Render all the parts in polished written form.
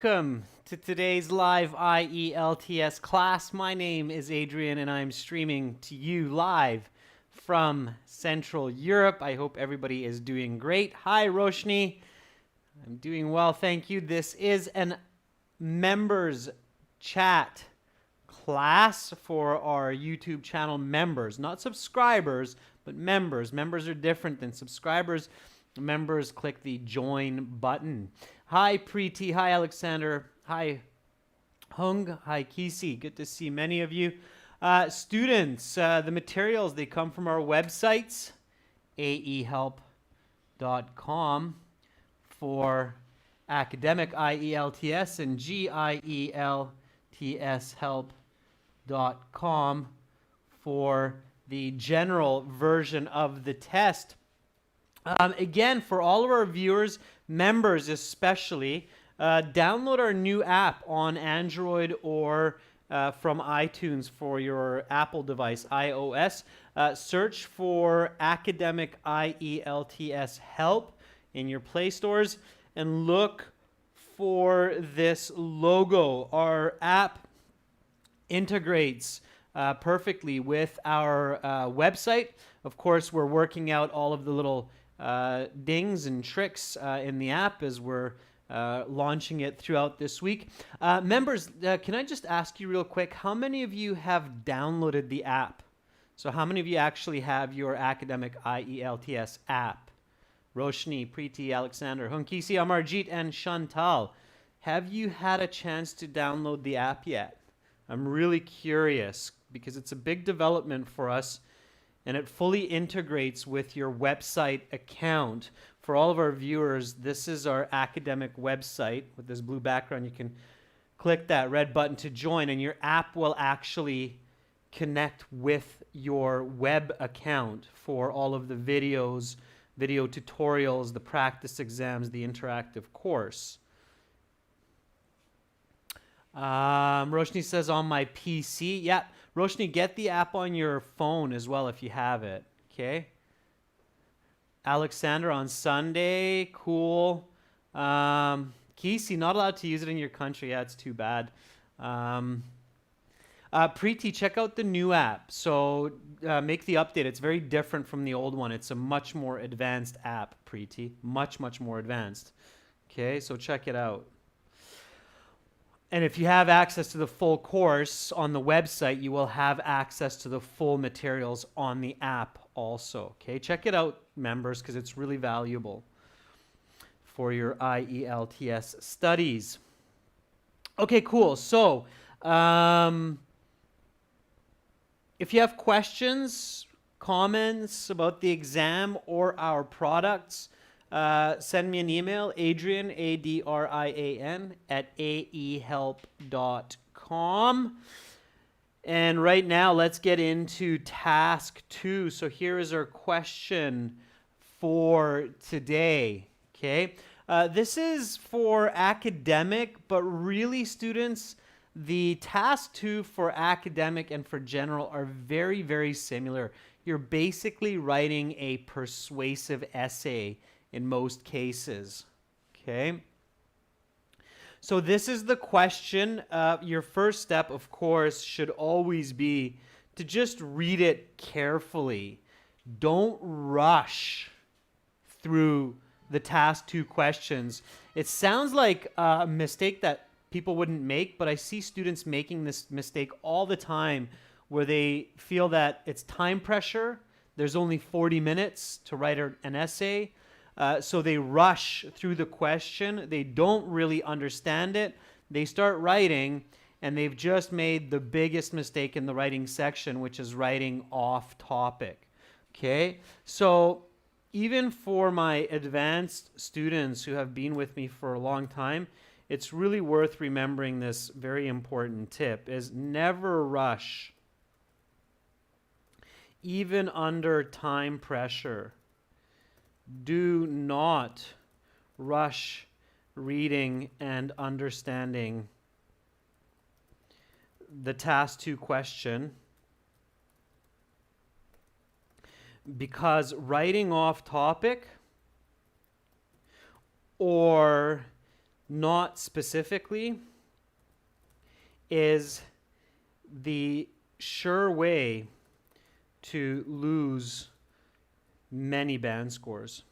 Welcome to today's live IELTS class. My name is Adrian and I'm streaming to you live from Central Europe. I hope everybody is doing great. Hi, Roshni. I'm doing well, thank you. This is an members chat class for our YouTube channel members, not subscribers, but members. Members are different than subscribers. Members click the join button. Hi, Preeti. Hi, Alexander. Hi, Hung. Hi, Kisi. Good to see many of you. Students, the materials, they come from our websites, aehelp.com for academic IELTS and GIELTS help.com for the general version of the test. Again, for all of our viewers, members especially, download our new app on Android or from iTunes for your Apple device, iOS. Search for Academic IELTS Help in your Play stores and look for this logo. Our app integrates perfectly with our website. Of course, we're working out all of the little dings and tricks in the app as we're launching it throughout this week. Members, can I just ask you real quick, how many of you have downloaded the app? So how many of you actually have your Academic IELTS app? Roshni, Preeti, Alexander, Hunkisi, Amarjit, and Chantal. Have you had a chance to download the app yet? I'm really curious because it's a big development for us and it fully integrates with your website account. For all of our viewers, this is our academic website with this blue background. You can click that red button to join and your app will actually connect with your web account for all of the videos, video tutorials, the practice exams, the interactive course. Roshni says on my PC. Yeah, Roshni, get the app on your phone as well if you have it. Okay. Alexander on Sunday. Cool. Kisi, not allowed to use it in your country. Yeah, it's too bad. Preeti, check out the new app. So make the update. It's very different from the old one. It's a much more advanced app, Preeti. Much, much more advanced. Okay, so check it out. And if you have access to the full course on the website, you will have access to the full materials on the app also. Okay, check it out, members, because it's really valuable for your IELTS studies. Okay, cool. So if you have questions, comments about the exam or our products, send me an email, Adrian, ADRIAN, at aehelp.com. And right now, let's get into task 2. So here is our question for today. Okay, this is for academic, but really, students, the task 2 for academic and for general are very, very similar. You're basically writing a persuasive essay in most cases. Okay. So this is the question. Your first step, of course, should always be to just read it carefully. Don't rush through the task 2 questions. It sounds like a mistake that people wouldn't make, but I see students making this mistake all the time where they feel that it's time pressure. There's only 40 minutes to write an essay. So they rush through the question. They don't really understand it. They start writing, and they've just made the biggest mistake in the writing section, which is writing off topic. Okay? So even for my advanced students who have been with me for a long time, it's really worth remembering this very important tip, is never rush, even under time pressure. Do not rush reading and understanding the task 2 question, because writing off topic or not specifically, is the sure way to lose many band scores.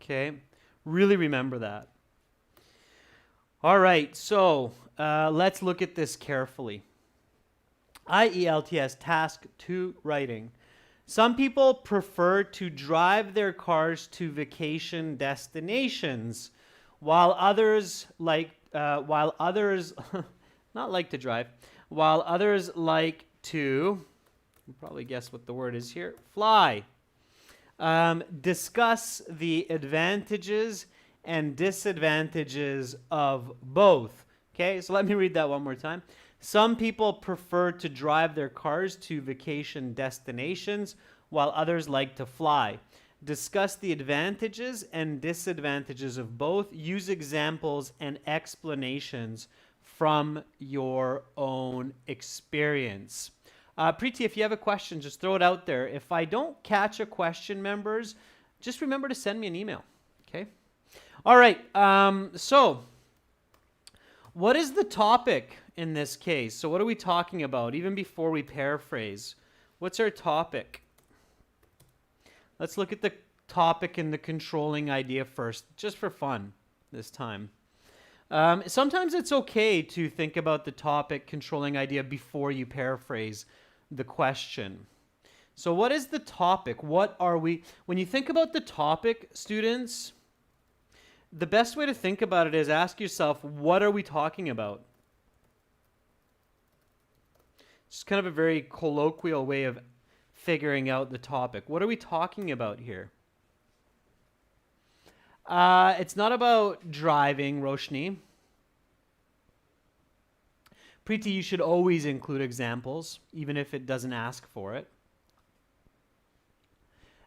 Okay, really remember that. All right, so let's look at this carefully. IELTS Task 2 Writing. Some people prefer to drive their cars to vacation destinations, while others not like to drive, while others like to, you probably guess what the word is here, fly. Discuss the advantages and disadvantages of both. Okay, so let me read that one more time. Some people prefer to drive their cars to vacation destinations, while others like to fly. Discuss the advantages and disadvantages of both. Use examples and explanations from your own experience. Preeti, if you have a question, just throw it out there. If I don't catch a question, members, just remember to send me an email. Okay? All right. So what is the topic in this case? So what are we talking about? Even before we paraphrase, what's our topic? Let's look at the topic and the controlling idea first, just for fun this time. Sometimes it's okay to think about the topic, controlling idea before you paraphrase the question. So what is the topic? What are we, when you think about the topic, students, the best way to think about it is ask yourself, what are we talking about? It's kind of a very colloquial way of figuring out the topic. What are we talking about here? It's not about driving, Roshni. Preeti, you should always include examples, even if it doesn't ask for it.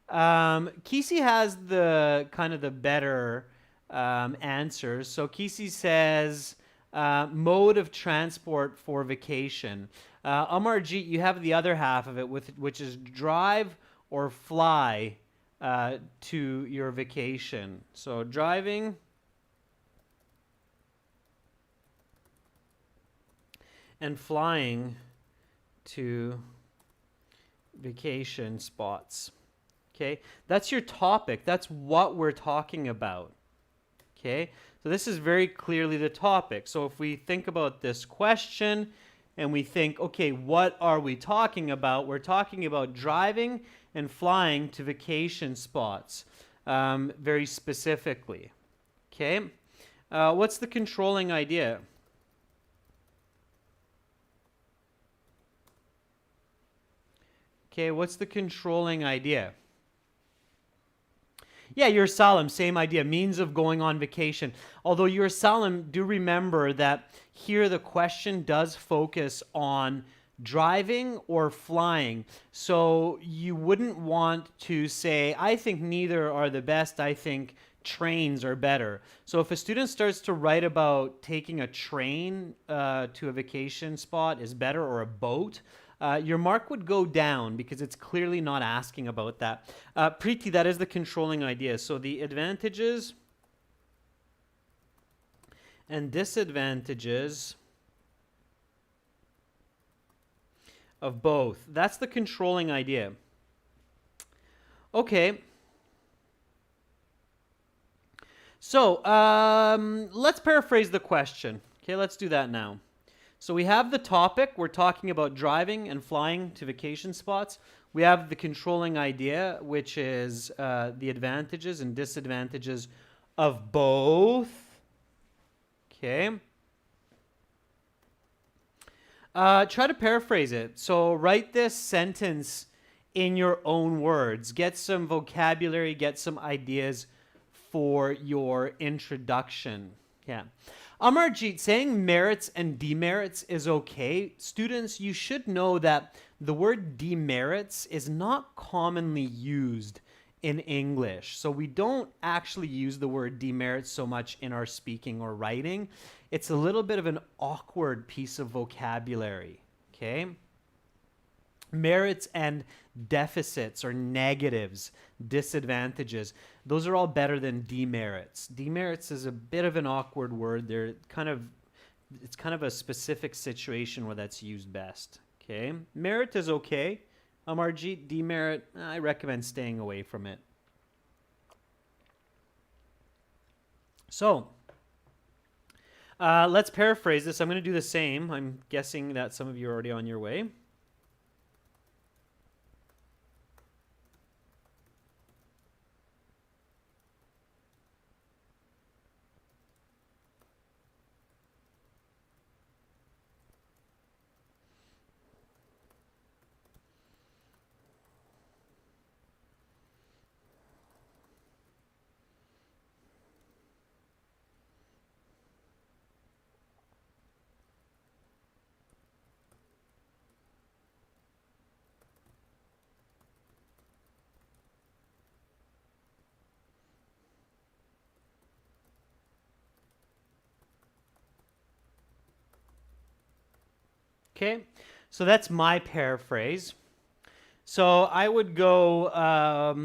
Kisi has the kind of the better answers. So Kisi says mode of transport for vacation. Amarjeet, you have the other half of it, which is drive or fly to your vacation. So driving and flying to vacation spots. Okay, that's your topic. That's what we're talking about. Okay, so this is very clearly the topic. So if we think about this question and we think, okay, what are we talking about? We're talking about driving and flying to vacation spots, very specifically. Okay, what's the controlling idea? Okay, what's the controlling idea? Yeah, Yerushalayim, same idea, means of going on vacation. Although Yerushalayim, do remember that here the question does focus on driving or flying. So you wouldn't want to say, I think neither are the best, I think trains are better. So if a student starts to write about taking a train to a vacation spot is better, or a boat, your mark would go down because it's clearly not asking about that. Preeti, that is the controlling idea. So the advantages and disadvantages of both. That's the controlling idea. Okay. So let's paraphrase the question. Okay, let's do that now. So we have the topic. We're talking about driving and flying to vacation spots. We have the controlling idea, which is the advantages and disadvantages of both. Okay. Try to paraphrase it. So write this sentence in your own words. Get some vocabulary, get some ideas for your introduction. Yeah. Amarjeet, saying merits and demerits is okay. Students, you should know that the word demerits is not commonly used in English. So we don't actually use the word demerits so much in our speaking or writing. It's a little bit of an awkward piece of vocabulary, okay? Merits and deficits or negatives, disadvantages, those are all better than demerits. Demerits is a bit of an awkward word. It's kind of a specific situation where that's used best. Okay, merit is okay. RG, demerit, I recommend staying away from it. So, let's paraphrase this. I'm going to do the same. I'm guessing that some of you are already on your way. Okay, so that's my paraphrase. So I would go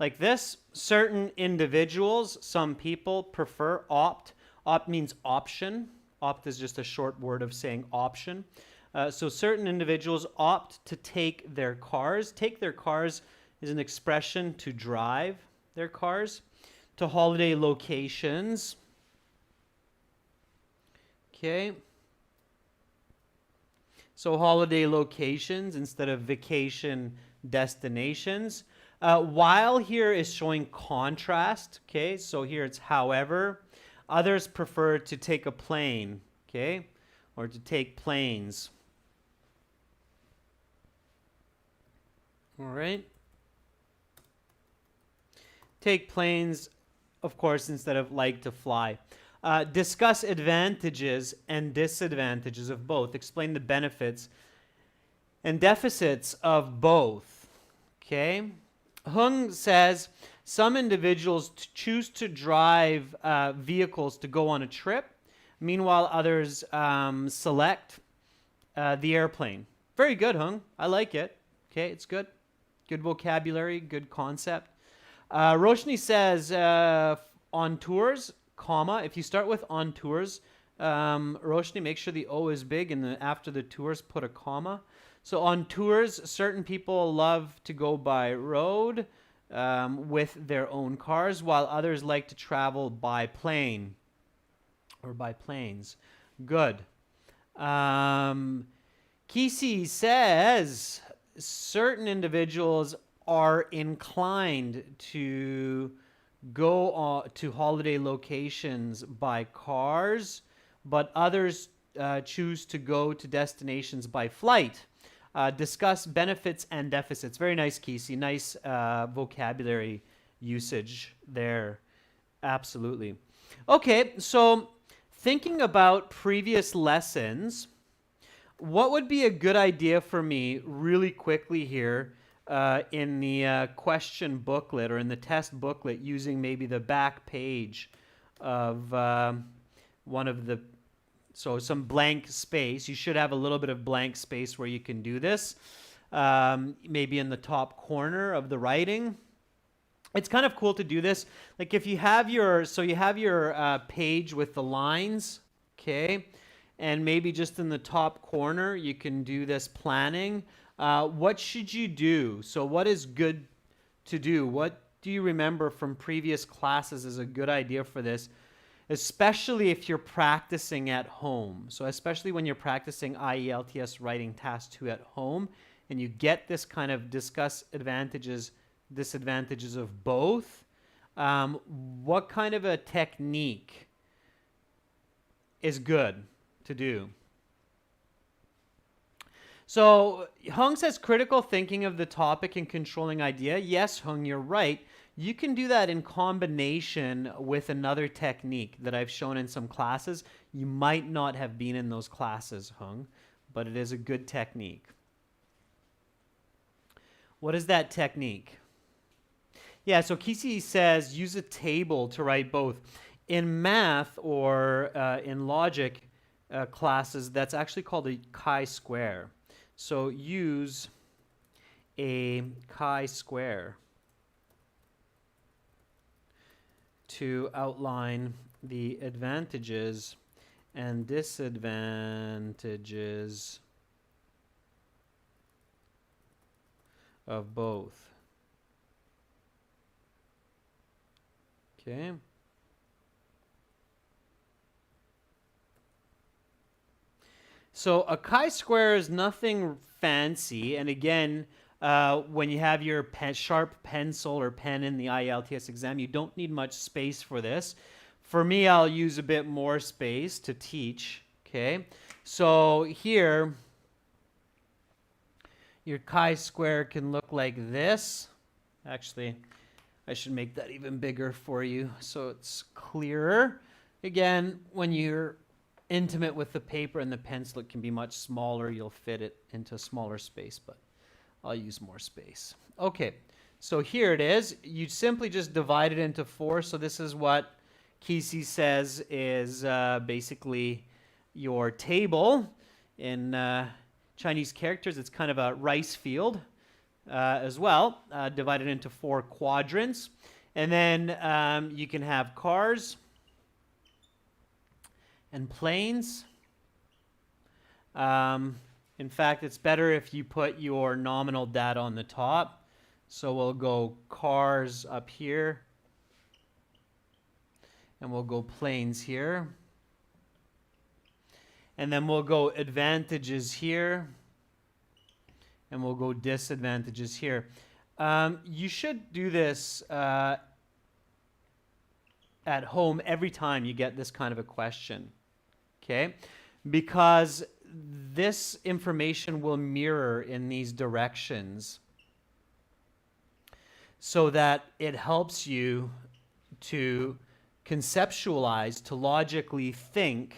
like this. Certain individuals, some people prefer opt. Opt means option. Opt is just a short word of saying option. So certain individuals opt to take their cars. Take their cars is an expression to drive their cars to holiday locations. Okay. So holiday locations instead of vacation destinations. While here is showing contrast, okay? So here it's however. Others prefer to take a plane, okay? Or to take planes. All right. Take planes, of course, instead of like to fly. Discuss advantages and disadvantages of both. Explain the benefits and deficits of both. Okay? Hung says some individuals choose to drive vehicles to go on a trip. Meanwhile, others select the airplane. Very good, Hung. I like it. Okay, it's good. Good vocabulary, good concept. Roshni says on tours, comma, if you start with on tours, Roshni, make sure the O is big and after the tours put a comma. So on tours, certain people love to go by road with their own cars, while others like to travel by plane or by planes. Good. Kisi says certain individuals are inclined to go to holiday locations by cars, but others choose to go to destinations by flight. Discuss benefits and deficits. Very nice, Kesey. Nice vocabulary usage there. Absolutely. Okay, so thinking about previous lessons, what would be a good idea for me really quickly here in the question booklet or in the test booklet using maybe the back page of one of the, so some blank space. You should have a little bit of blank space where you can do this, maybe in the top corner of the writing. It's kind of cool to do this. Like if you have your, so you have your page with the lines, okay? And maybe just in the top corner, you can do this planning. What should you do? So what is good to do? What do you remember from previous classes is a good idea for this? Especially if you're practicing at home. So especially when you're practicing IELTS writing task 2 at home, and you get this kind of discuss advantages, disadvantages of both, what kind of a technique is good to do? So Hung says critical thinking of the topic and controlling idea. Yes, Hung, you're right. You can do that in combination with another technique that I've shown in some classes. You might not have been in those classes, Hung, but it is a good technique. What is that technique? Yeah, so Kisi says use a table to write both. In math or in logic classes, that's actually called a chi-square. So use a chi-square to outline the advantages and disadvantages of both. Okay. So a chi-square is nothing fancy, and again, when you have your sharp pencil or pen in the IELTS exam, you don't need much space for this. For me, I'll use a bit more space to teach, okay? So here, your chi-square can look like this. Actually, I should make that even bigger for you so it's clearer. Again, when you're intimate with the paper and the pencil, it can be much smaller. You'll fit it into a smaller space, but I'll use more space. Okay, so here it is. You simply just divide it into 4. So this is what Kesey says is basically your table. In Chinese characters, it's kind of a rice field as well, divided into 4 quadrants. And then you can have cars and planes. In fact, it's better if you put your nominal data on the top. So we'll go cars up here, and we'll go planes here. And then we'll go advantages here, and we'll go disadvantages here. You should do this at home every time you get this kind of a question, okay? Because this information will mirror in these directions so that it helps you to conceptualize, to logically think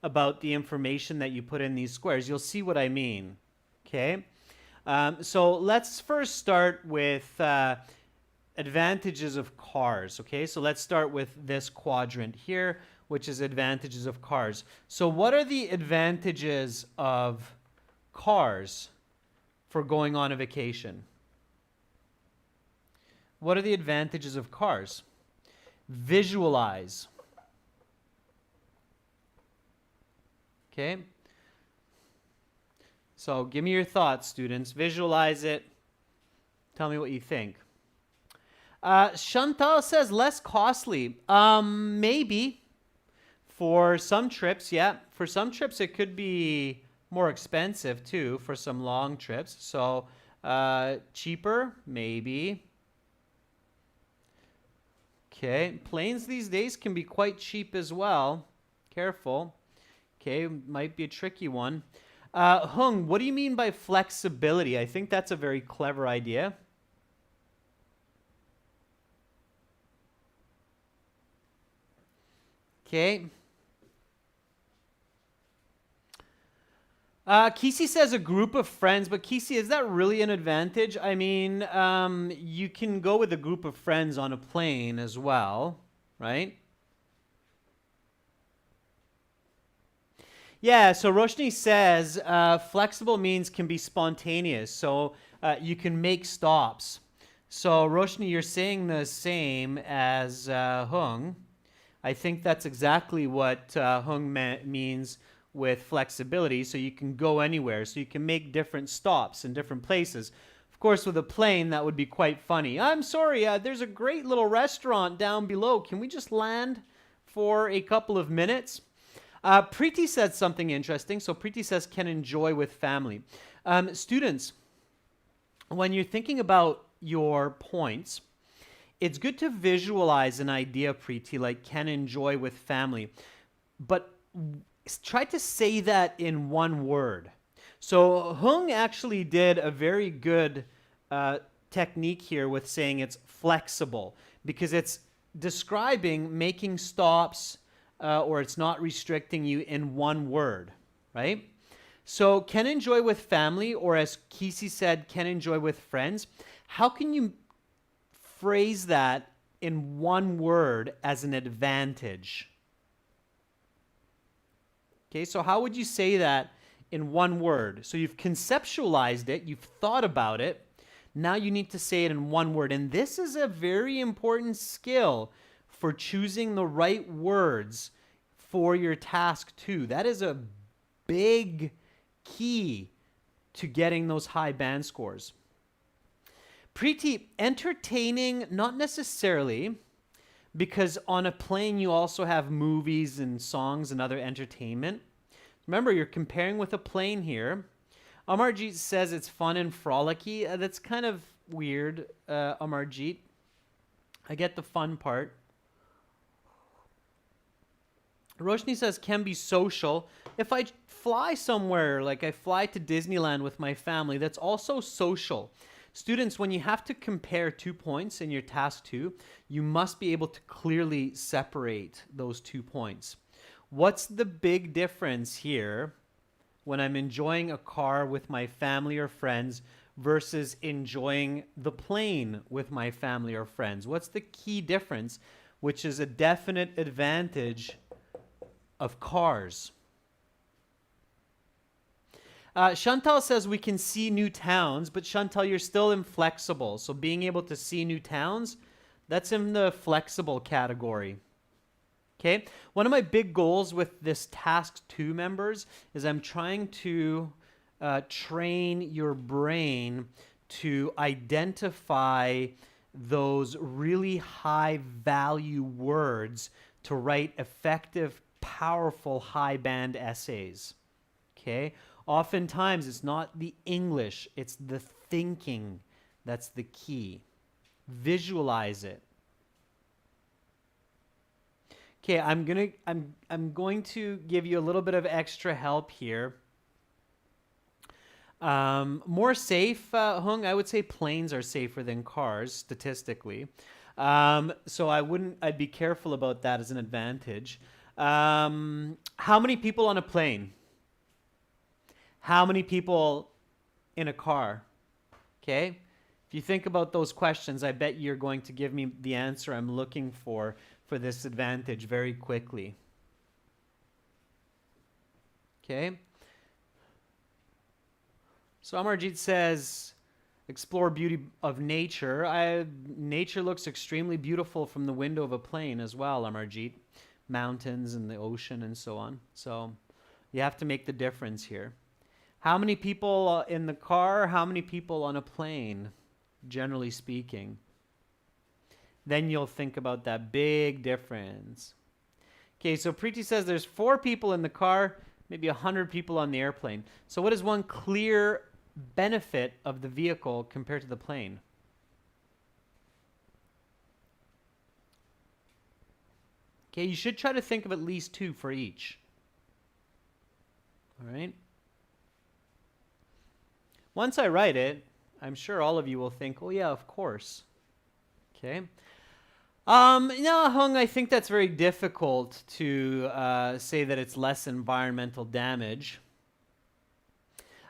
about the information that you put in these squares. You'll see what I mean, okay? So let's first start with advantages of cars, okay? So let's start with this quadrant here, which is advantages of cars. So what are the advantages of cars for going on a vacation? What are the advantages of cars? Visualize. Okay? So give me your thoughts, students. Visualize it. Tell me what you think. Chantal says less costly. Maybe. For some trips, yeah. For some trips, it could be more expensive, too, for some long trips. So cheaper, maybe. Okay. Planes these days can be quite cheap as well. Careful. Okay, might be a tricky one. Hung, what do you mean by flexibility? I think that's a very clever idea. Okay. Kesey says a group of friends, but Kesey, is that really an advantage? I mean, you can go with a group of friends on a plane as well, right? Yeah, so Roshni says flexible means can be spontaneous, so you can make stops. So Roshni, you're saying the same as Hung. I think that's exactly what Hung means with flexibility, so you can go anywhere, so you can make different stops in different places. Of course, with a plane, that would be quite funny. I'm sorry, there's a great little restaurant down below. Can we just land for a couple of minutes? Preeti said something interesting. So Preeti says, can enjoy with family. Students, when you're thinking about your points, it's good to visualize an idea, Preeti, like can enjoy with family. But try to say that in one word. So Hung actually did a very good technique here with saying it's flexible because it's describing making stops or it's not restricting you in one word, right? So can enjoy with family, or as Kesey said, can enjoy with friends. How can you phrase that in one word as an advantage? Okay, so how would you say that in one word? So you've conceptualized it, you've thought about it, Now you need to say it in one word. And this is a very important skill for choosing the right words for your task 2. That is a big key to getting those high band scores. Preeti, entertaining, not necessarily, because on a plane you also have movies and songs and other entertainment. Remember, you're comparing with a plane here. Amarjeet says it's fun and frolicky. That's kind of weird, Amarjeet. I get the fun part. Roshni says can be social. If I fly somewhere, like I fly to Disneyland with my family, that's also social. Students, when you have to compare 2 points in your task 2, you must be able to clearly separate those 2 points. What's the big difference here when I'm enjoying a car with my family or friends versus enjoying the plane with my family or friends? What's the key difference, which is a definite advantage of cars? Chantal says we can see new towns, but Chantal, you're still inflexible. So being able to see new towns, that's in the flexible category. Okay, one of my big goals with this task 2 members is I'm trying to train your brain to identify those really high value words to write effective, powerful, high band essays. Okay, oftentimes it's not the English, it's the thinking that's the key. Visualize it. Okay, I'm going to give you a little bit of extra help here. More safe, Hung, I would say planes are safer than cars statistically. So I'd be careful about that as an advantage. How many people on a plane? How many people in a car? Okay, if you think about those questions, I bet you're going to give me the answer I'm looking for this advantage very quickly. Okay. So Amarjeet says, explore beauty of nature. Nature looks extremely beautiful from the window of a plane as well, Amarjeet. Mountains and the ocean and so on. So you have to make the difference here. How many people in the car? How many people on a plane, generally speaking? Then you'll think about that big difference. Okay, so Preeti says there's 4 people in the car, maybe 100 people on the airplane. So what is one clear benefit of the vehicle compared to the plane? Okay, you should try to think of at least 2 for each. All right. Once I write it, I'm sure all of you will think, oh yeah, of course. Okay. No, Hung, I think that's very difficult to say that it's less environmental damage.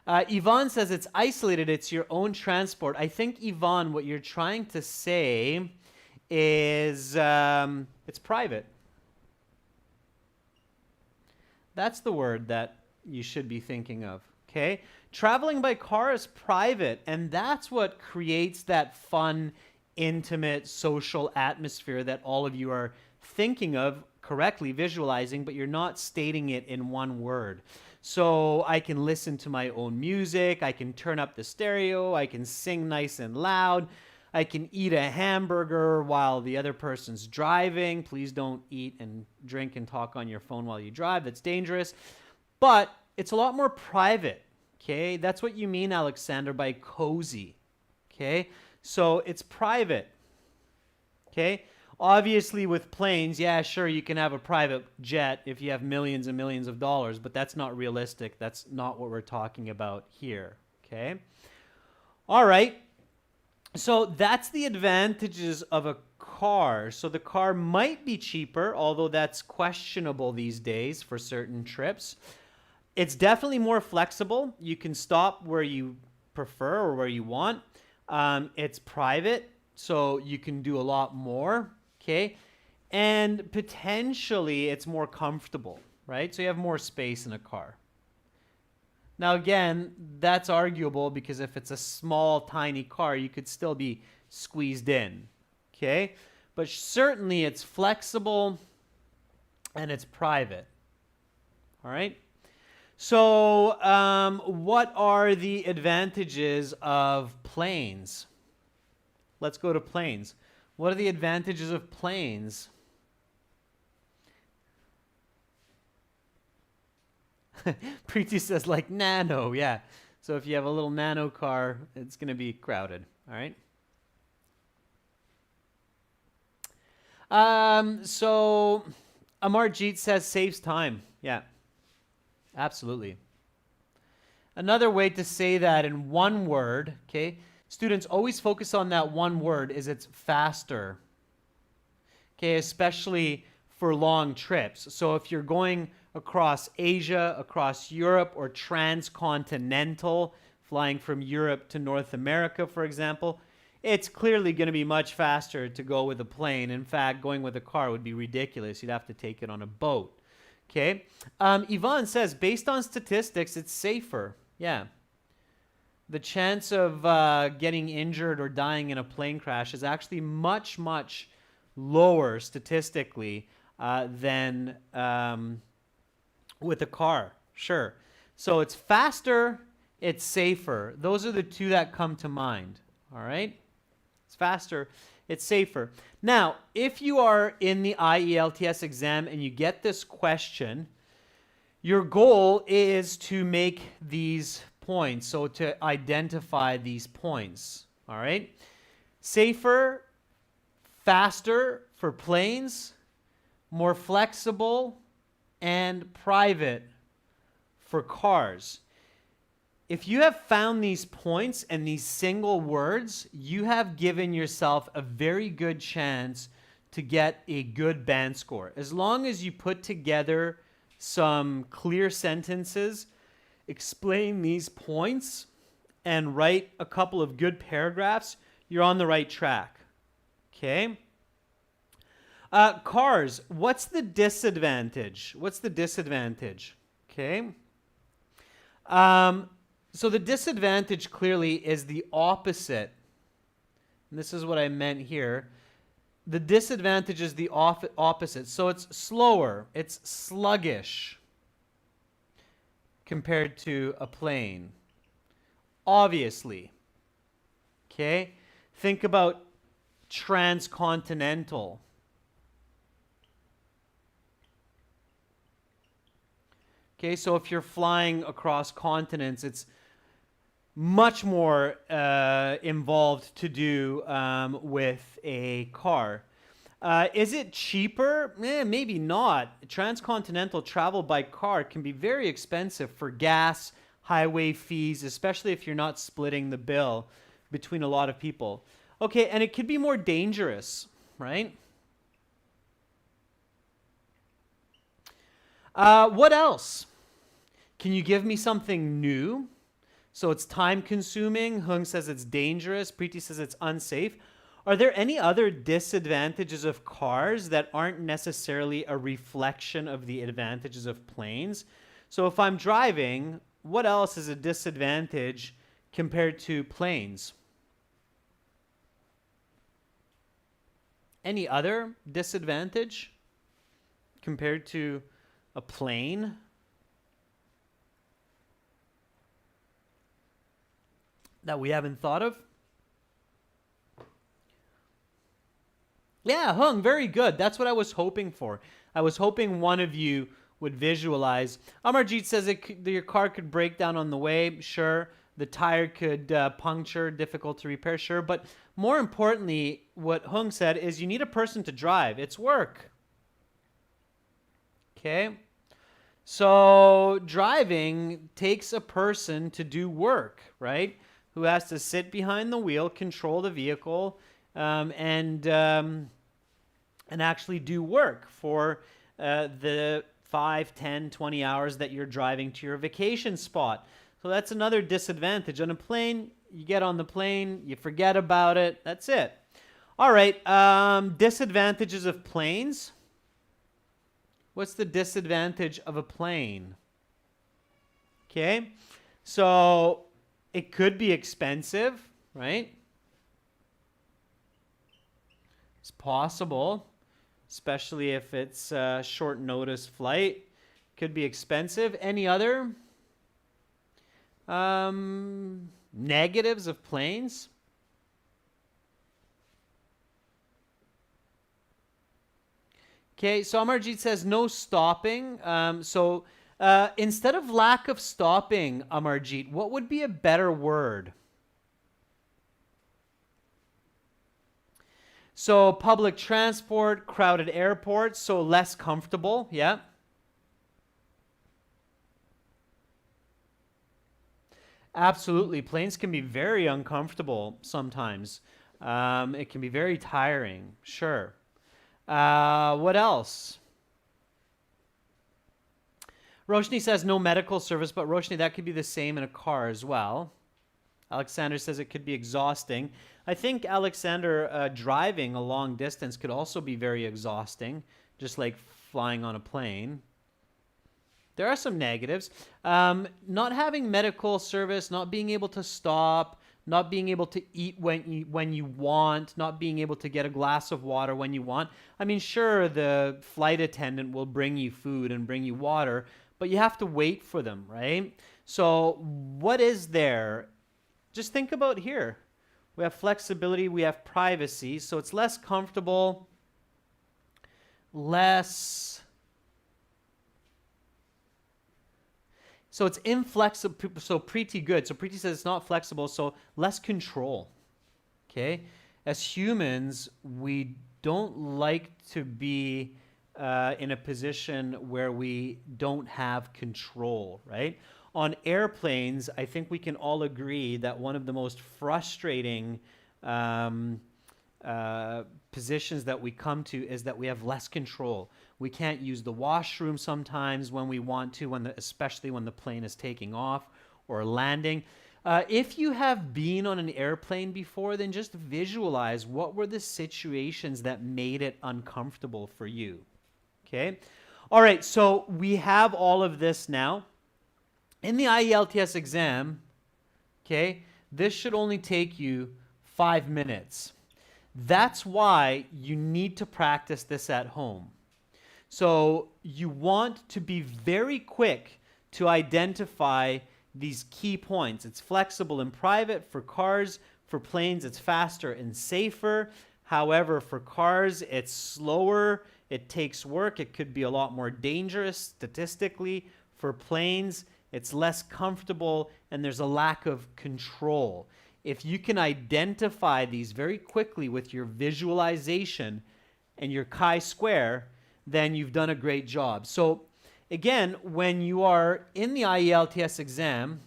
Yvonne says it's isolated, it's your own transport. I think, Yvonne, what you're trying to say is it's private. That's the word that you should be thinking of, okay? Traveling by car is private, and that's what creates that fun, intimate, social atmosphere that all of you are thinking of correctly, visualizing, but you're not stating it in one word. So I can listen to my own music, I can turn up the stereo, I can sing nice and loud, I can eat a hamburger while the other person's driving. Please don't eat and drink and talk on your phone while you drive. That's dangerous. But it's a lot more private, okay? That's what you mean, Alexander, by cozy, okay? So it's private, okay? Obviously, with planes, yeah, sure, you can have a private jet if you have millions and millions of dollars, but that's not realistic. That's not what we're talking about here, okay? All right. So that's the advantages of a car. So the car might be cheaper, although that's questionable these days for certain trips. It's definitely more flexible. You can stop where you prefer or where you want. It's private, so you can do a lot more, okay? And potentially it's more comfortable, right? So you have more space in a car. Now, again, that's arguable because if it's a small, tiny car, you could still be squeezed in, okay? But certainly it's flexible and it's private, all right? So what are the advantages of planes? Let's go to planes. What are the advantages of planes? Preeti says like nano, yeah. So if you have a little nano car, it's going to be crowded, all right? So Amarjeet says saves time. Yeah, absolutely. Another way to say that in one word, okay, students always focus on that one word, is it's faster. Okay, especially for long trips. So if you're going across Asia, across Europe, or transcontinental, flying from Europe to North America, for example, it's clearly going to be much faster to go with a plane. In fact, going with a car would be ridiculous. You'd have to take it on a boat. Okay. Yvonne says, based on statistics, it's safer. Yeah. The chance of getting injured or dying in a plane crash is actually much, much lower statistically than with a car. Sure. So it's faster, it's safer. Those are the two that come to mind. All right. It's faster, it's safer. Now, if you are in the IELTS exam and you get this question, your goal is to make these points, so to identify these points, all right? Safer, faster for planes, more flexible, and private for cars. If you have found these points and these single words, you have given yourself a very good chance to get a good band score. As long as you put together some clear sentences, explain these points, and write a couple of good paragraphs, you're on the right track. Okay? Cars, what's the disadvantage? What's the disadvantage? Okay? So the disadvantage clearly is the opposite. And this is what I meant here. The disadvantage is the opposite. So it's slower, it's sluggish compared to a plane. Obviously. Okay? Think about transcontinental. Okay, so if you're flying across continents, it's much more involved to do with a car. Is it cheaper? Maybe not. Transcontinental travel by car can be very expensive for gas, highway fees, especially if you're not splitting the bill between a lot of people. Okay, and it could be more dangerous, right? What else? Can you give me something new? So it's time consuming. Hung says it's dangerous. Preeti says it's unsafe. Are there any other disadvantages of cars that aren't necessarily a reflection of the advantages of planes? So if I'm driving, what else is a disadvantage compared to planes? Any other disadvantage compared to a plane? That we haven't thought of? Yeah, Hung, very good. That's what I was hoping for. I was hoping one of you would visualize. Amarjeet says your car could break down on the way. Sure. The tire could puncture, difficult to repair. Sure. But more importantly, what Hung said is you need a person to drive. It's work. Okay? So driving takes a person to do work, right? Who has to sit behind the wheel, control the vehicle, and actually do work for the 5, 10, 20 hours that you're driving to your vacation spot. So that's another disadvantage. On a plane, you get on the plane, you forget about it, that's it. All right, disadvantages of planes. What's the disadvantage of a plane? Okay. So it could be expensive, right? It's possible, especially if it's a short notice flight. Could be expensive. Any other negatives of planes? Okay, so Amarjeet says no stopping. Instead of lack of stopping, Amarjeet, what would be a better word? So public transport, crowded airports, so less comfortable, yeah. Absolutely. Planes can be very uncomfortable sometimes. It can be very tiring, sure. What else? Roshni says no medical service, but Roshni, that could be the same in a car as well. Alexander says it could be exhausting. I think, Alexander, driving a long distance could also be very exhausting, just like flying on a plane. There are some negatives. Not having medical service, not being able to stop, not being able to eat when you want, not being able to get a glass of water when you want. I mean, sure, the flight attendant will bring you food and bring you water, but you have to wait for them, right? So what is there? Just think about here. We have flexibility, we have privacy, so it's less comfortable, less... So it's inflexible, so pretty good. So Preeti says it's not flexible, so less control, okay? As humans, we don't like to be in a position where we don't have control, right? On airplanes, I think we can all agree that one of the most frustrating positions that we come to is that we have less control. We can't use the washroom sometimes when we want to, especially when the plane is taking off or landing. If you have been on an airplane before, then just visualize what were the situations that made it uncomfortable for you. Okay? All right, so we have all of this now. In the IELTS exam, okay, this should only take you 5 minutes. That's why you need to practice this at home. So you want to be very quick to identify these key points. It's flexible and private for cars. For planes, it's faster and safer. However, for cars, it's slower. It takes work. It could be a lot more dangerous statistically. For planes, it's less comfortable, and there's a lack of control. If you can identify these very quickly with your visualization and your chi-square, then you've done a great job. So again, when you are in the IELTS exam,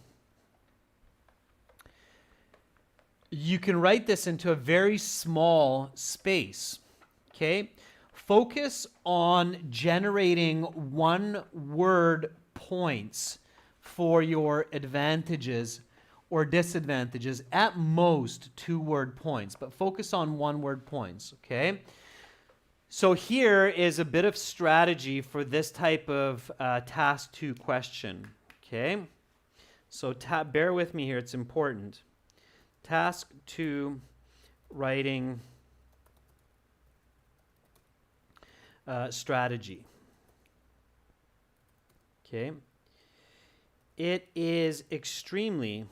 you can write this into a very small space, okay? Focus on generating one-word points for your advantages or disadvantages, at most 2-word points, but focus on 1-word points, okay? So here is a bit of strategy for this type of task 2 question, okay? So bear with me here, it's important. Task 2, writing strategy, okay? It is extremely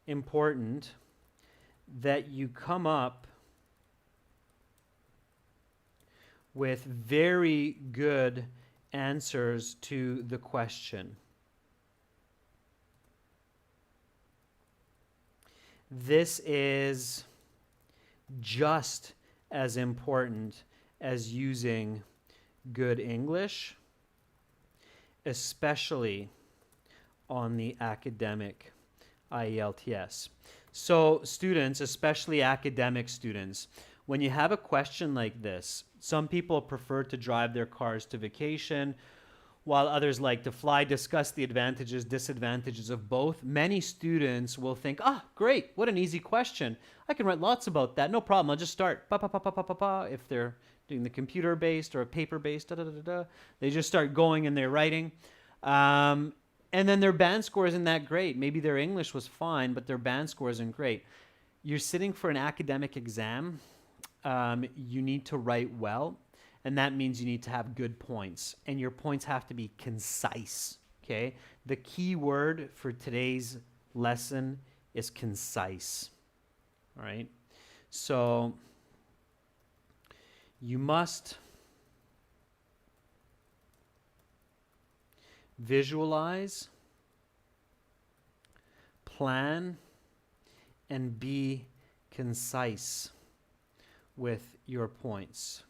important that you come up with very good answers to the question. This is just as important as using good English, especially on the academic IELTS. So students, especially academic students, when you have a question like this, some people prefer to drive their cars to vacation, while others like to fly. Discuss the advantages, disadvantages of both. Many students will think, great, what an easy question. I can write lots about that, no problem, I'll just start. If they're doing the computer-based or a paper-based, they just start going and they're writing. and then their band score isn't that great. Maybe their English was fine, but their band score isn't great. You're sitting for an academic exam. You need to write well, and that means you need to have good points, and your points have to be concise, okay? The key word for today's lesson is concise, all right? So you must visualize, plan, and be concise with your points.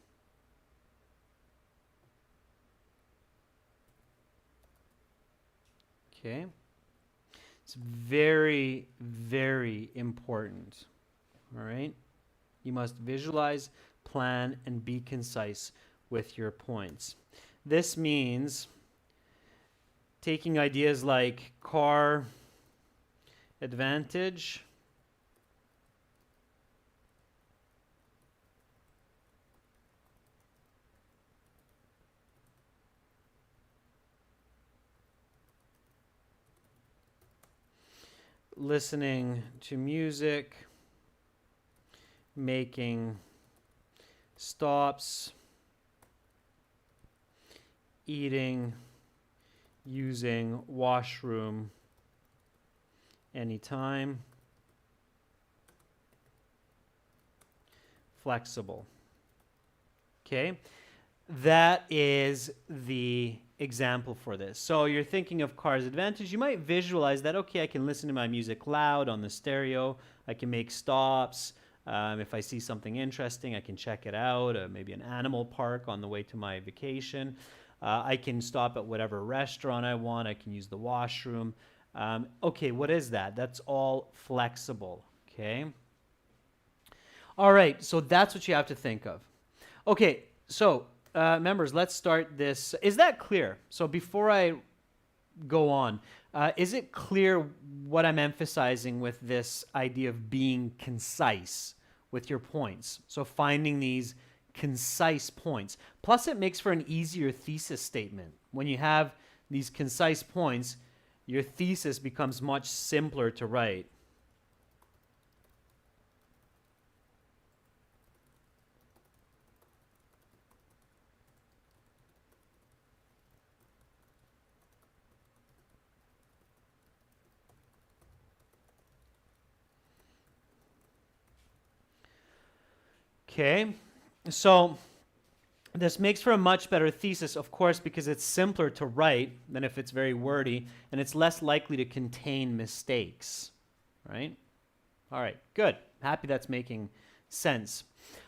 Okay? It's very, very important. All right? You must visualize, plan, and be concise with your points. This means taking ideas like car advantage, listening to music, making stops, eating, using washroom anytime, flexible. Okay, that is the example for this. So you're thinking of car's advantage. You might visualize that, okay, I can listen to my music loud on the stereo. I can make stops. If I see something interesting, I can check it out. Maybe an animal park on the way to my vacation. I can stop at whatever restaurant I want. I can use the washroom. Okay, what is that? That's all flexible, okay? All right, so that's what you have to think of. Okay, so members, let's start this. Is that clear? So before I go on, is it clear what I'm emphasizing with this idea of being concise with your points? So finding these concise points. Plus, it makes for an easier thesis statement. When you have these concise points, your thesis becomes much simpler to write. Okay, so this makes for a much better thesis, of course, because it's simpler to write than if it's very wordy, and it's less likely to contain mistakes, right? All right, good. Happy that's making sense.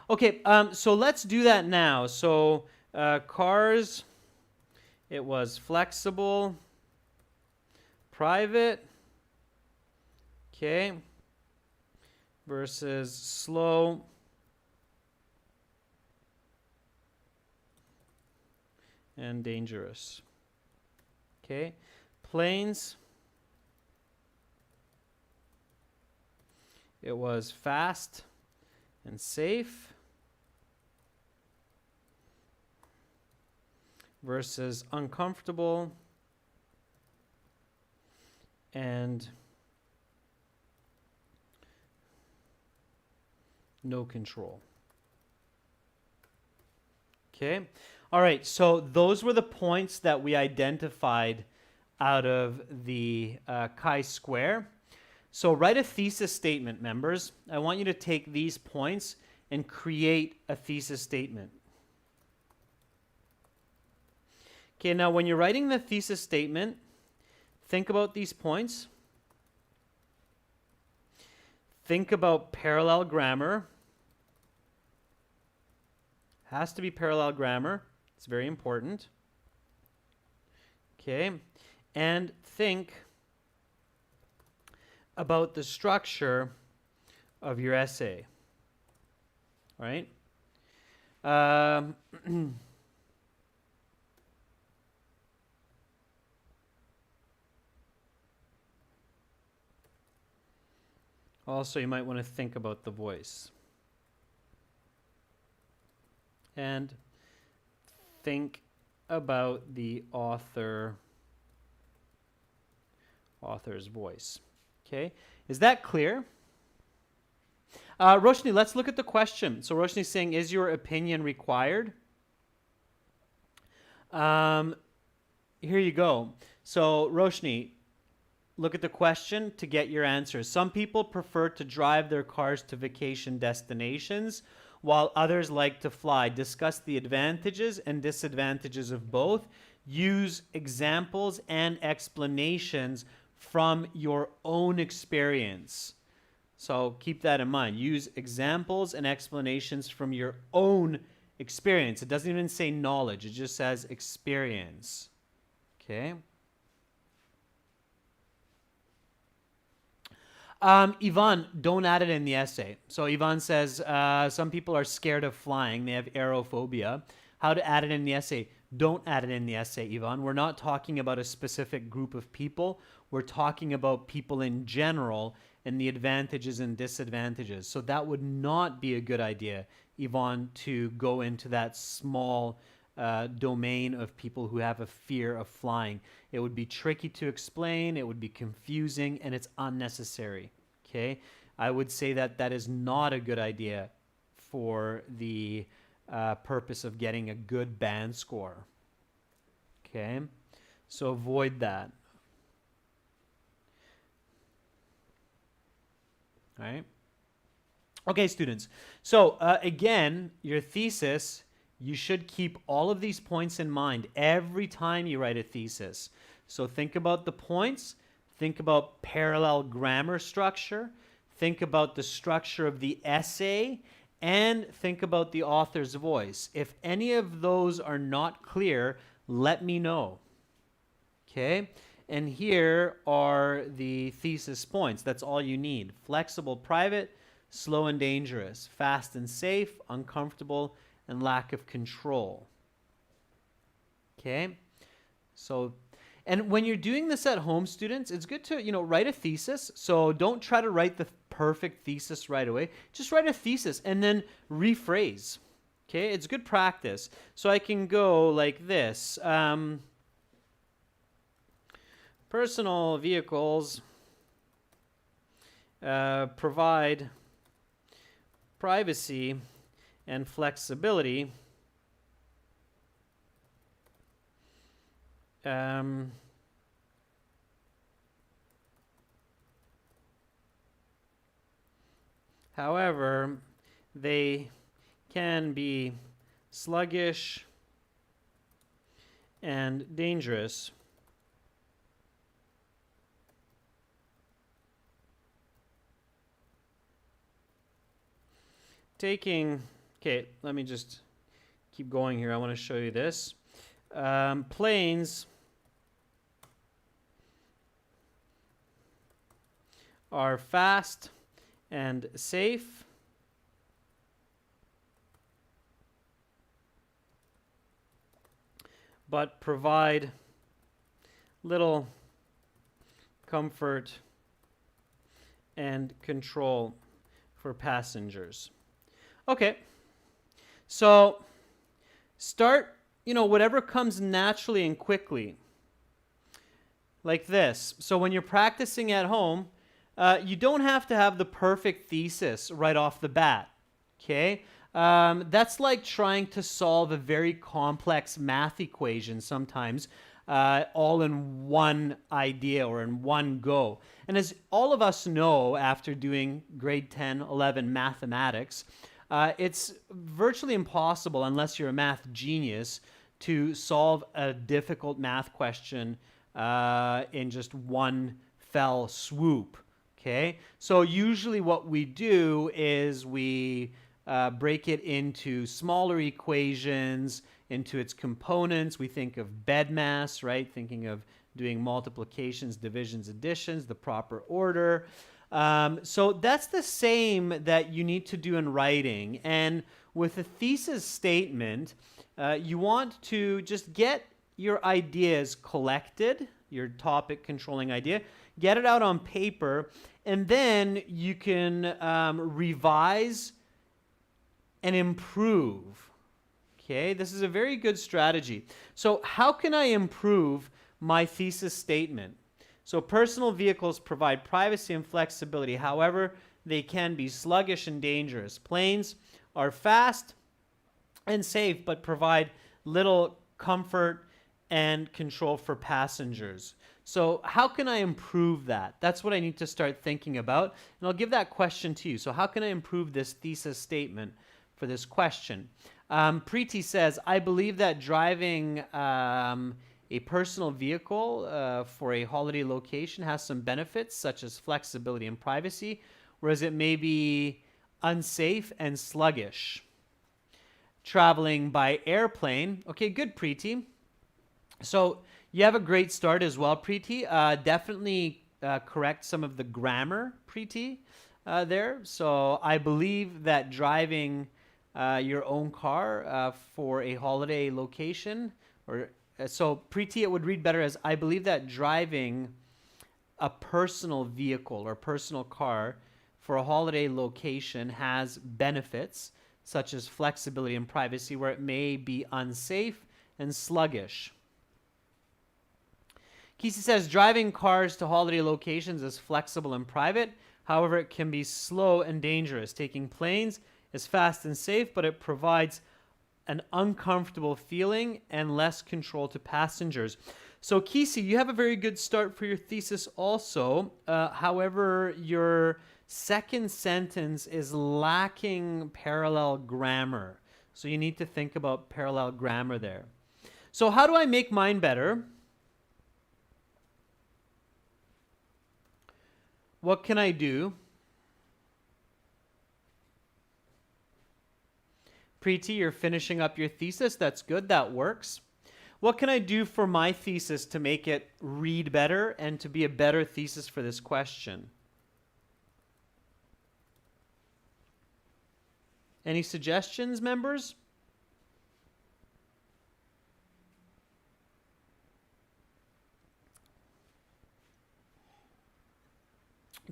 Okay, so let's do that now. So cars, it was flexible, private, okay, versus slow, and dangerous. Okay, planes, it was fast and safe versus uncomfortable and no control. Okay. All right, so those were the points that we identified out of the chi-square. So write a thesis statement, members. I want you to take these points and create a thesis statement. Okay, now when you're writing the thesis statement, think about these points. Think about parallel grammar. Has to be parallel grammar. It's very important. Okay, and think about the structure of your essay. All right? Also, you might want to think about the voice. And think about the author author's voice. Okay, is that clear? Roshni, let's look at the question. So Roshni's saying, is your opinion required? Here you go. So Roshni, look at the question to get your answers. Some people prefer to drive their cars to vacation destinations, while others like to fly. Discuss the advantages and disadvantages of both. Use examples and explanations from your own experience. So keep that in mind. Use examples and explanations from your own experience. It doesn't even say knowledge. It just says experience. Okay. Ivan, don't add it in the essay. So Ivan says some people are scared of flying. They have aerophobia. How to add it in the essay? Don't add it in the essay, Ivan. We're not talking about a specific group of people. We're talking about people in general and the advantages and disadvantages. So that would not be a good idea, Yvonne, to go into that small domain of people who have a fear of flying. It would be tricky to explain, it would be confusing, and it's unnecessary. Okay? I would say that that is not a good idea for the purpose of getting a good band score. Okay? So avoid that. All right. Okay, students. So again, your thesis, you should keep all of these points in mind every time you write a thesis. So think about the points, think about parallel grammar structure, think about the structure of the essay, and think about the author's voice. If any of those are not clear, let me know. Okay? And here are the thesis points. That's all you need. Flexible, private, slow and dangerous, fast and safe, uncomfortable, and lack of control. Okay? So, and when you're doing this at home, students, it's good to, write a thesis. So don't try to write the perfect thesis right away. Just write a thesis and then rephrase. Okay? It's good practice. So I can go like this. Personal vehicles provide privacy and flexibility. However, they can be sluggish and dangerous. Okay, let me just keep going here. I want to show you this. Planes are fast and safe, but provide little comfort and control for passengers. Okay, so start, whatever comes naturally and quickly, like this. So when you're practicing at home, you don't have to have the perfect thesis right off the bat, okay? That's like trying to solve a very complex math equation sometimes, all in one idea or in one go. And as all of us know after doing grade 10, 11 mathematics, it's virtually impossible, unless you're a math genius, to solve a difficult math question in just one fell swoop, okay? So usually what we do is we break it into smaller equations, into its components. We think of bed mass, right? Thinking of doing multiplications, divisions, additions, the proper order. So that's the same that you need to do in writing. And with a thesis statement, you want to just get your ideas collected, your topic controlling idea, get it out on paper, and then you can revise and improve. Okay, this is a very good strategy. So how can I improve my thesis statement? So personal vehicles provide privacy and flexibility. However, they can be sluggish and dangerous. Planes are fast and safe, but provide little comfort and control for passengers. So how can I improve that? That's what I need to start thinking about. And I'll give that question to you. So how can I improve this thesis statement for this question? Preeti says, I believe that driving a personal vehicle for a holiday location has some benefits, such as flexibility and privacy, whereas it may be unsafe and sluggish. Traveling by airplane. Okay, good, Preeti. So you have a great start as well, Preeti. Definitely correct some of the grammar, Preeti, there. So I believe that driving your own car for a holiday location, or so Preeti, it would read better as, I believe that driving a personal vehicle or personal car for a holiday location has benefits such as flexibility and privacy, where it may be unsafe and sluggish. Kesey says, driving cars to holiday locations is flexible and private. However, it can be slow and dangerous. Taking planes is fast and safe, but it provides an uncomfortable feeling and less control to passengers. So, Kesey, you have a very good start for your thesis also. However, your second sentence is lacking parallel grammar. So you need to think about parallel grammar there. So how do I make mine better? What can I do? Preeti, you're finishing up your thesis. That's good. That works. What can I do for my thesis to make it read better and to be a better thesis for this question? Any suggestions, members?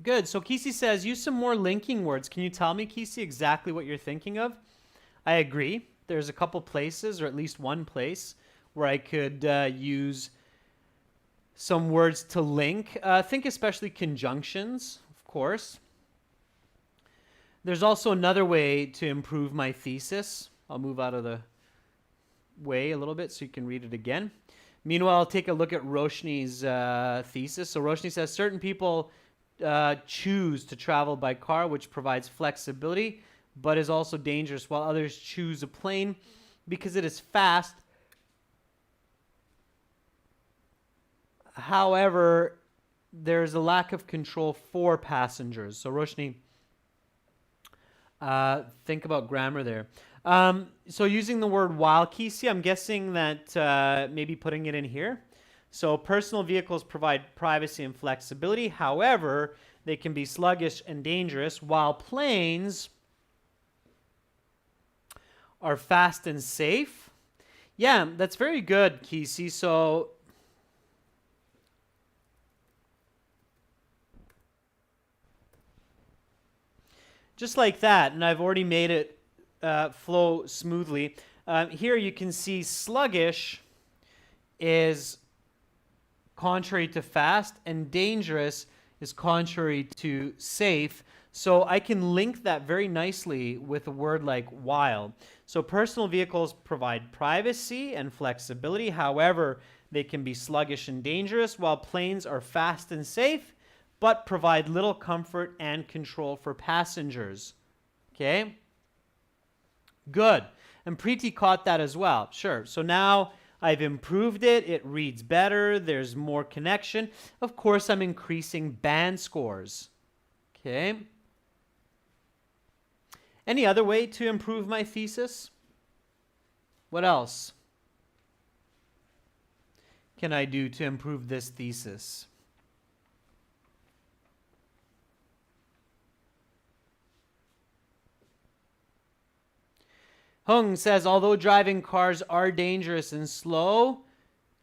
Good. So Kesey says, use some more linking words. Can you tell me, Kesey, exactly what you're thinking of? I agree. There's a couple places, or at least one place, where I could use some words to link. Think especially conjunctions, of course. There's also another way to improve my thesis. I'll move out of the way a little bit so you can read it again. Meanwhile, I'll take a look at Roshni's thesis. So Roshni says, certain people choose to travel by car, which provides flexibility, but is also dangerous, while others choose a plane because it is fast. However, there's a lack of control for passengers. So Roshni, think about grammar there. So using the word while, Kesey, I'm guessing that maybe putting it in here. So personal vehicles provide privacy and flexibility. However, they can be sluggish and dangerous, while planes are fast and safe. Yeah, that's very good, Kesey. So just like that, and I've already made it flow smoothly. Here you can see sluggish is contrary to fast, and dangerous is contrary to safe. So I can link that very nicely with a word like while. So personal vehicles provide privacy and flexibility. However, they can be sluggish and dangerous, while planes are fast and safe, but provide little comfort and control for passengers. Okay? Good. And Preeti caught that as well. Sure. So now I've improved it. It reads better. There's more connection. Of course, I'm increasing band scores. Okay? Any other way to improve my thesis? What else can I do to improve this thesis? Hung says, although driving cars are dangerous and slow,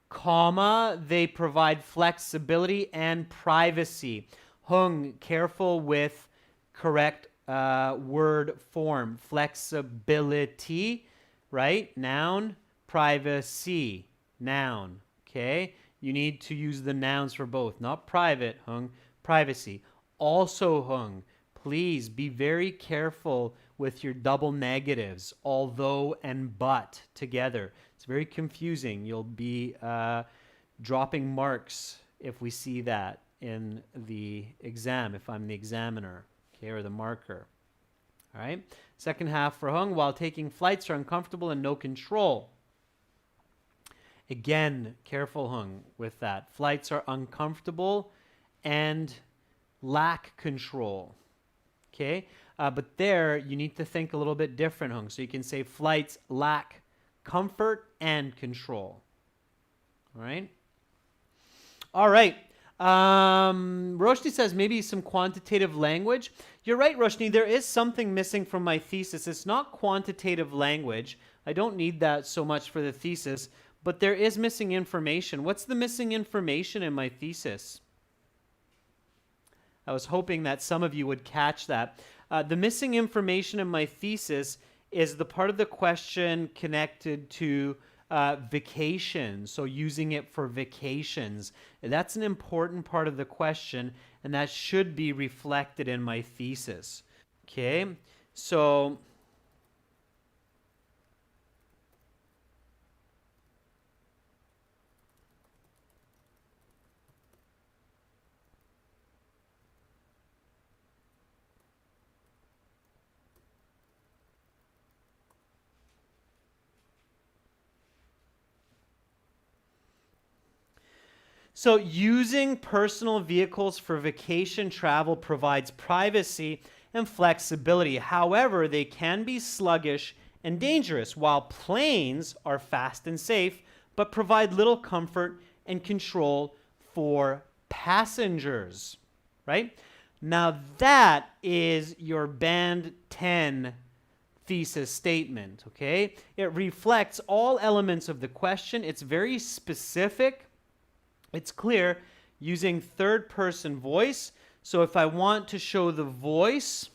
comma, they provide flexibility and privacy. Hung, careful with correct word form. Flexibility, right? Noun. Privacy, noun. Okay? you need to use the nouns for both. Not private, hung, privacy. Also, hung, please be very careful with your double negatives, although and but together. It's very confusing. You'll be dropping marks if we see that in the exam, if I'm the examiner, okay, or the marker. All right. Second half for hung, while taking flights are uncomfortable and no control. Again, careful hung with that. Flights are uncomfortable and lack control. Okay. But there you need to think a little bit different, hung. So you can say flights lack comfort and control. All right. All right. Roshni says maybe some quantitative language. You're right, Roshni. There is something missing from my thesis. It's not quantitative language. I don't need that so much for the thesis, but there is missing information. What's the missing information in my thesis? I was hoping that some of you would catch that. The missing information in my thesis is the part of the question connected to vacation, so using it for vacations. That's an important part of the question, and that should be reflected in my thesis. Okay, so using personal vehicles for vacation travel provides privacy and flexibility. However, they can be sluggish and dangerous, while planes are fast and safe, but provide little comfort and control for passengers, right? Now that is your band 10 thesis statement, okay? It reflects all elements of the question. It's very specific. It's clear, using third person voice. So if I want to show the voice,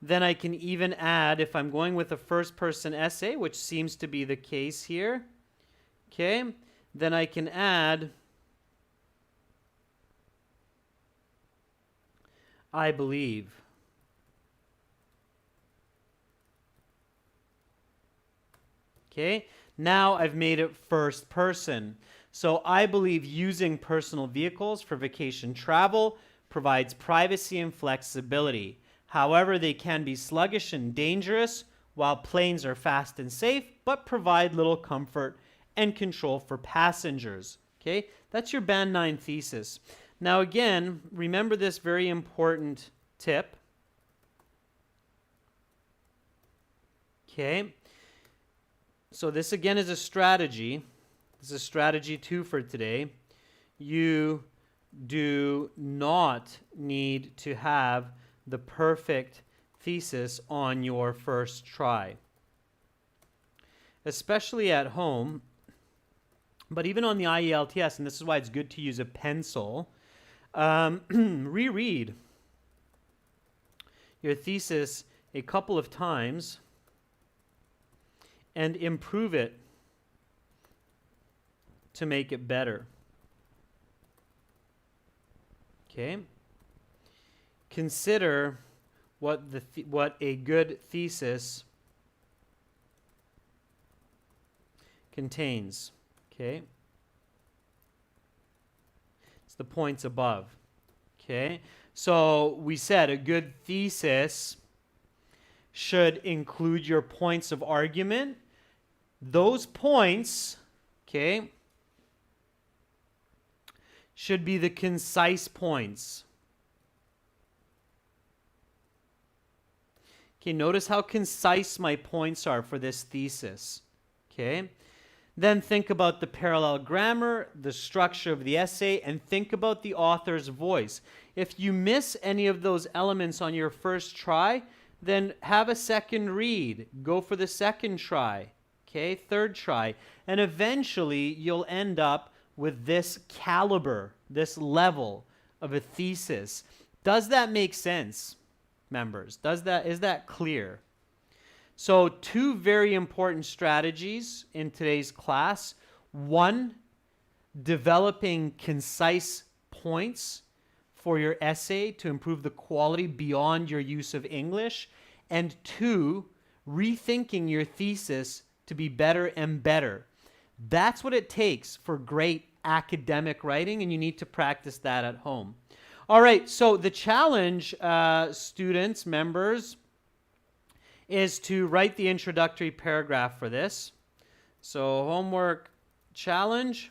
then I can even add, if I'm going with a first person essay, which seems to be the case here, okay, then I can add I believe. Okay, now I've made it first person. So I believe using personal vehicles for vacation travel provides privacy and flexibility. However, they can be sluggish and dangerous, while planes are fast and safe, but provide little comfort and control for passengers. Okay, that's your Band 9 thesis. Now again, remember this very important tip. Okay, so this again is a strategy. This is strategy 2 for today. You do not need to have the perfect thesis on your first try, especially at home, but even on the IELTS, and this is why it's good to use a pencil. Reread your thesis a couple of times and improve it to make it better. Okay? Consider what a good thesis contains. Okay? It's the points above. Okay? So we said a good thesis should include your points of argument. Those points, okay, should be the concise points. Okay, notice how concise my points are for this thesis. Okay, then think about the parallel grammar, the structure of the essay, and think about the author's voice. If you miss any of those elements on your first try, then have a second read. Go for the second try. Okay, third try. And eventually you'll end up with this caliber, this level of a thesis. Does that make sense, members? Is that clear? So 2 very important strategies in today's class. 1, developing concise points for your essay to improve the quality beyond your use of English. And 2, rethinking your thesis to be better and better. That's what it takes for great academic writing, and you need to practice that at home. All right, so the challenge, students, members, is to write the introductory paragraph for this. So homework challenge,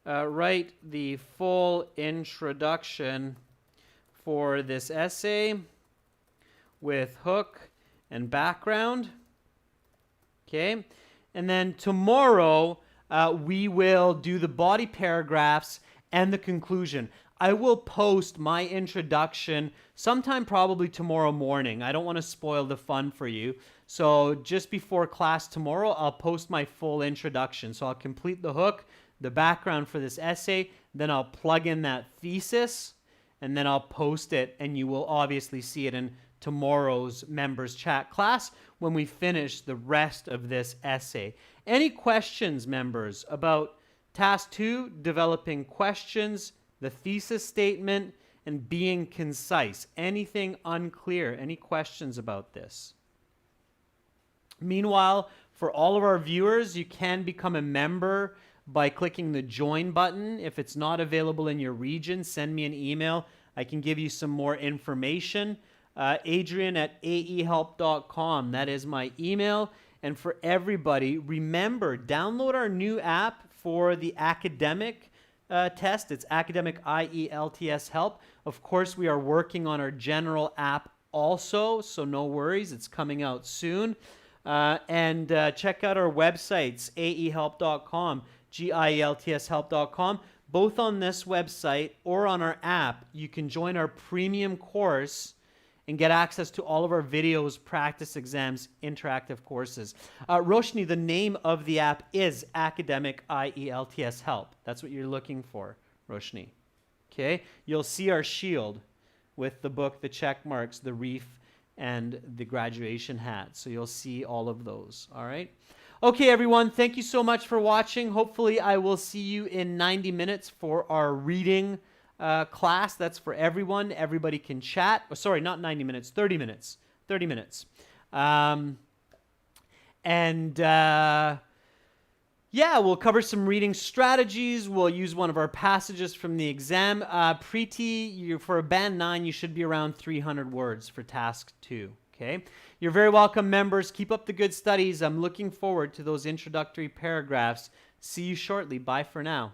write the full introduction for this essay with hook and background. Okay, and then tomorrow we will do the body paragraphs and the conclusion. I will post my introduction sometime probably tomorrow morning. I don't want to spoil the fun for you. So just before class tomorrow, I'll post my full introduction. So I'll complete the hook, the background for this essay, then I'll plug in that thesis, and then I'll post it, and you will obviously see it in tomorrow's members chat class when we finish the rest of this essay. Any questions, members, about task 2, developing questions, the thesis statement, and being concise? Anything unclear? Any questions about this? Meanwhile, for all of our viewers, you can become a member by clicking the join button. If it's not available in your region, send me an email. I can give you some more information. Adrian@aehelp.com. That is my email. And for everybody, remember, download our new app for the academic test. It's Academic IELTS Help. Of course, we are working on our general app also, so no worries. It's coming out soon. And check out our websites, aehelp.com, gieltshelp.com. Both on this website or on our app, you can join our premium course and get access to all of our videos, practice exams, interactive courses. Roshni, the name of the app is Academic IELTS Help. That's what you're looking for, Roshni. Okay? You'll see our shield with the book, the check marks, the reef, and the graduation hat. So you'll see all of those. All right? Okay, everyone. Thank you so much for watching. Hopefully, I will see you in 90 minutes for our reading class. That's for everyone. Everybody can chat. Oh, sorry, not 90 minutes, 30 minutes. 30 minutes. Yeah, we'll cover some reading strategies. We'll use one of our passages from the exam. Preeti, for a band 9, you should be around 300 words for task 2. Okay? You're very welcome, members. Keep up the good studies. I'm looking forward to those introductory paragraphs. See you shortly. Bye for now.